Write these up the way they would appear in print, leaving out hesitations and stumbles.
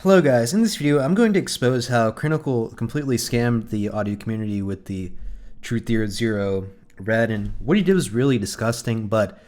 Hello guys, in this video I'm going to expose how Crinacle completely scammed the audio community with the Truth Year Zero Red, and what he did was really disgusting, but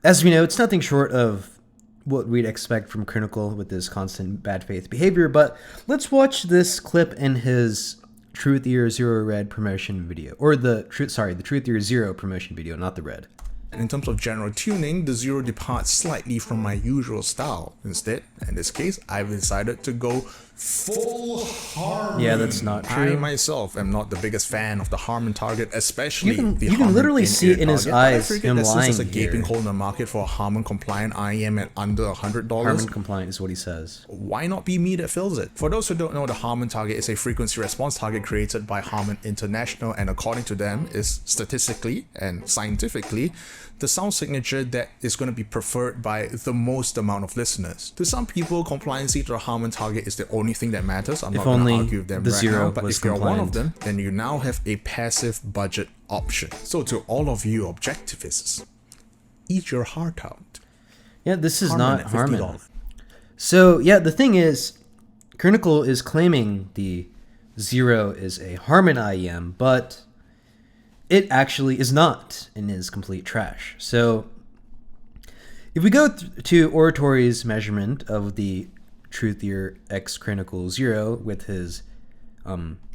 as we know, it's nothing short of what we'd expect from Crinacle with his constant bad faith behavior. But let's watch this clip in his Truth Year Zero Red promotion video, or the Truth Year Zero promotion video, not the red. In terms of general tuning, the Zero departs slightly from my usual style. Instead, in this case, I've decided to go full Harmon. Yeah, that's not true. I myself am not the biggest fan of the Harmon target, especially you can literally see it in his eyes, him lying there's a gaping here. hole in the market for a Harmon compliant IEM at under $100. Harmon compliant is what he says. Why not be me that fills it? For those who don't know, the Harmon target is a frequency response target created by Harmon International, and according to them is statistically and scientifically the sound signature that is going to be preferred by the most amount of listeners. To some people, compliancy to the Harmon target is the only thing that matters. I'm not going to argue with them right now, but if you're one of them, then you now have a passive budget option. So to all of you objectivists, eat your heart out. Yeah, this is not Harmon. So yeah, the thing is, Crinacle is claiming the Zero is a Harmon IEM, but it actually is not and is complete trash. So if we go to Oratory's measurement of the Truth Year X Crinacle Zero with his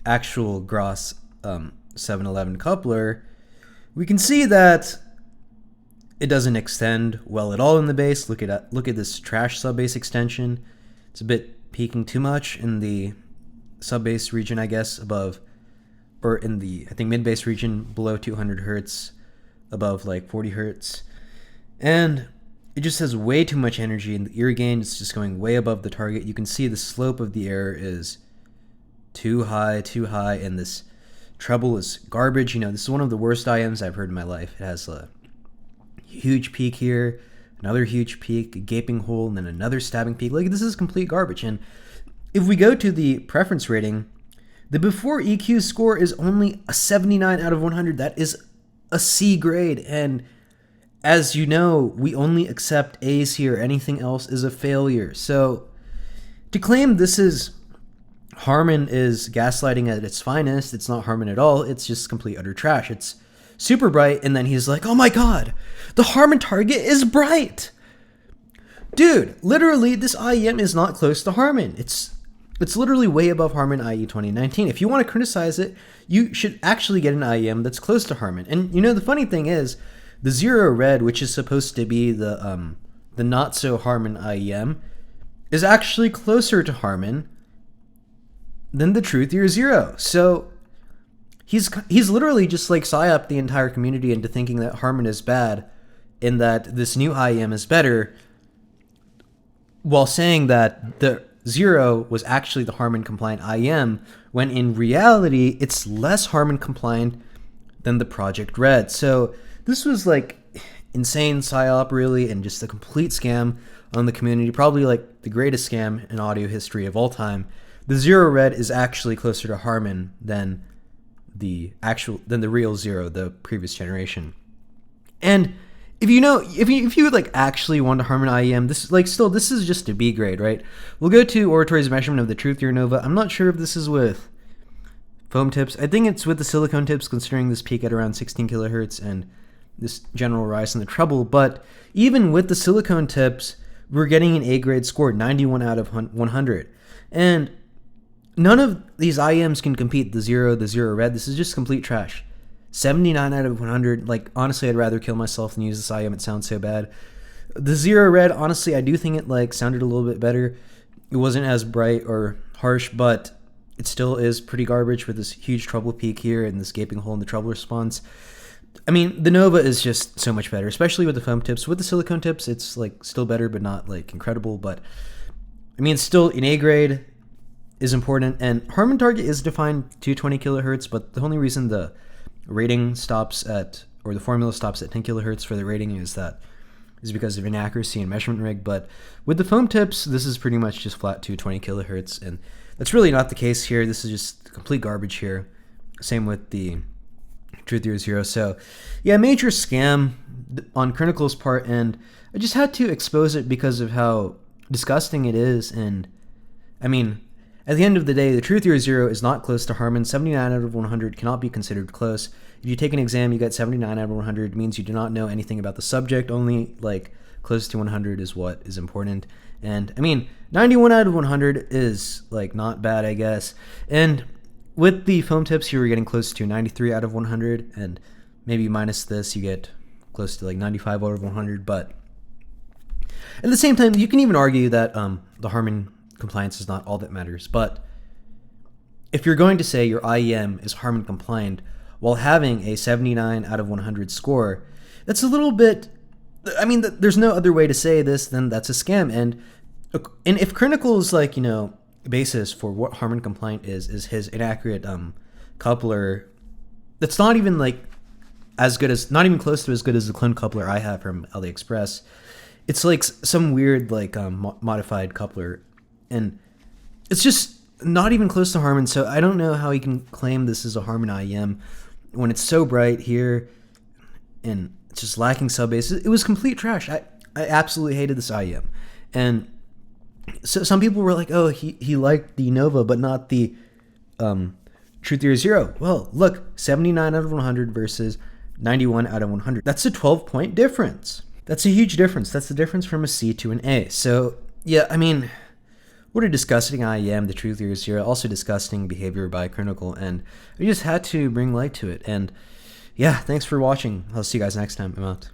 actual Gross 711 coupler, we can see that it doesn't extend well at all in the bass. Look at this trash sub bass extension. It's a bit peaking too much in the sub bass region, I guess, above, or in the, I think, mid bass region below 200 hertz, above like 40 hertz. And it just has way too much energy, and the ear gain is just going way above the target. You can see the slope of the error is too high, and this treble is garbage. You know, this is one of the worst IMs I've heard in my life. It has a huge peak here, another huge peak, a gaping hole, and then another stabbing peak. Like, this is complete garbage. And if we go to the preference rating, the before EQ score is only a 79 out of 100. That is a C grade. And as you know, we only accept A's here. Anything else is a failure. So to claim this is Harmon is gaslighting at its finest, it's not Harmon at all. It's just complete utter trash. It's super bright. And then he's like, oh my God, the Harmon target is bright. Dude, literally this IEM is not close to Harmon. It's literally way above Harmon IE 2019. If you want to criticize it, you should actually get an IEM that's close to Harmon. And you know, the funny thing is, the Zero Red, which is supposed to be the not so Harmon IEM, is actually closer to Harmon than the Truth Year Zero. So he's literally just like psyoped the entire community into thinking that Harmon is bad and that this new IEM is better, while saying that the Zero was actually the Harmon compliant IEM, when in reality it's less Harmon compliant than the Project Red. So this was like insane psyop, really, and just a complete scam on the community. Probably like the greatest scam in audio history of all time. The Zero Red is actually closer to Harmon than the real Zero, the previous generation. And if you would like actually want a Harmon IEM, this is just a B grade, right? We'll go to Oratory's measurement of the Truth Year Nova. I'm not sure if this is with foam tips. I think it's with the silicone tips, considering this peak at around 16 kilohertz and this general rise in the treble. But even with the silicone tips, we're getting an A grade score, 91 out of 100. And none of these IEMs can compete the Zero Red. This is just complete trash. 79 out of 100. Like, honestly, I'd rather kill myself than use this IEM. It sounds so bad. The Zero Red, honestly, I do think it like sounded a little bit better. It wasn't as bright or harsh, but it still is pretty garbage with this huge treble peak here and this gaping hole in the treble response. I mean, the Nova is just so much better, especially with the foam tips. With the silicone tips, it's like still better, but not like incredible. But I mean, still an A grade is important. And Harmon target is defined 220 kilohertz, but the only reason the rating stops at, or the formula stops at 10 kilohertz for the rating is because of inaccuracy and measurement rig. But with the foam tips, this is pretty much just flat 220 kilohertz, and that's really not the case here. This is just complete garbage here. Same with the Truth Year Zero. So yeah, major scam on Crinacle's part, and I just had to expose it because of how disgusting it is. And I mean, at the end of the day, the truth theory 0 is not close to Harmon. 79 out of 100 cannot be considered close. If you take an exam, you get 79 out of 100, means you do not know anything about the subject. Only like close to 100 is what is important. And I mean, 91 out of 100 is like not bad, I guess. And with the film tips, you were getting close to 93 out of 100, and maybe minus this, you get close to like 95 out of 100. But at the same time, you can even argue that the Harmon compliance is not all that matters. But if you're going to say your IEM is Harmon compliant while having a 79 out of 100 score, that's a little bit, I mean, there's no other way to say this than that's a scam. And if Crinacle's like, you know, basis for what Harmon compliant is his inaccurate coupler, that's not even like as good as, not even close to as good as the clone coupler I have from AliExpress. It's like some weird like modified coupler, and it's just not even close to Harmon. So I don't know how he can claim this is a Harmon IEM when it's so bright here and it's just lacking sub bass. It was complete trash. I absolutely hated this IEM. And so some people were like, oh, he liked the Nova but not the Truth Theory 0. Well, look, 79 out of 100 versus 91 out of 100. That's a 12-point difference. That's a huge difference. That's the difference from a C to an A. So, yeah, I mean, what a disgusting IEM, the Truth Theory 0. Also disgusting behavior by Crinacle, and I just had to bring light to it. And yeah, thanks for watching. I'll see you guys next time. I'm out.